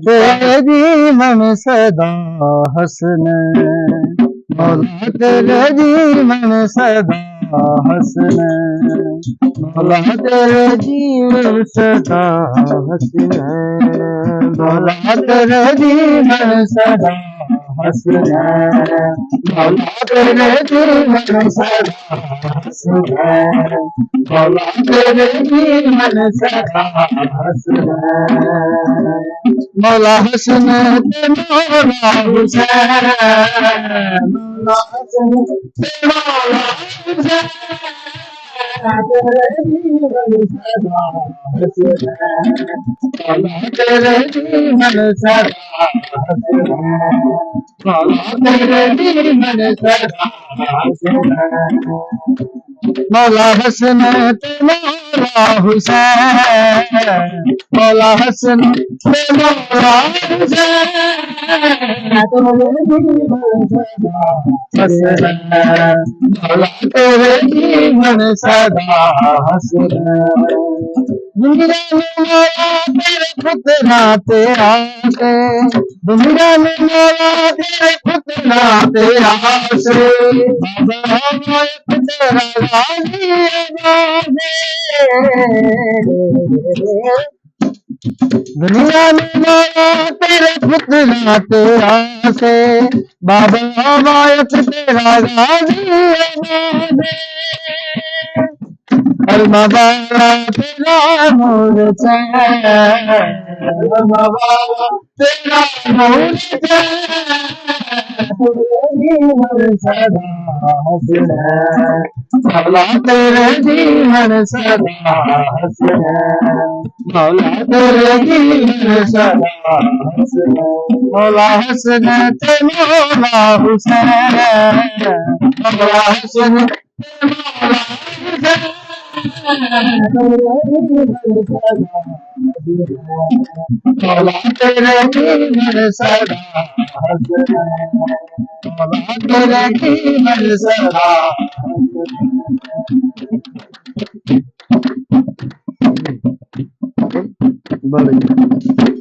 तेरी मन सदा हसने मौला तेरे जीवन सदा हसने मौला तेरे जीवन सदा हसने मौला तेरे जीवन सदा हसने मौला तेरे जीवन सदा हसने मौला तेरे जीवन सदा हसने मौला हसन ते मौला हुसैन मौला हसन ते मौला हुसैन तेरे जीवन सदा हसने मौला तेरे जीवन सदा हसने मौला तेरे जीवन सदा हसने मौला हसन ते मौला हुसैन मौला हसन ते मौला हुसैन मौला तेरे जीवन सदा हसने दुनिया में मौला तेरे पुतना तेरा से दुनिया में मौला तेरे पुतना तेरा से बाबा तेरा राजी दुनिया में मौला तेरे पुतना तेरा से बाबा मायत तेरा राजी अलमबारा तेरा नूर अलमबारा तेरा नूर सदा हसने मौला तेरे जीवन सदा हसने मौला तेरे जीवन सदा हसने मौला हसन ते मौला हुसैन मौला हसन ते मौला हुसैन मौला तेरे जीवन सदा हसने मौला तेरे जीवन सदा हसने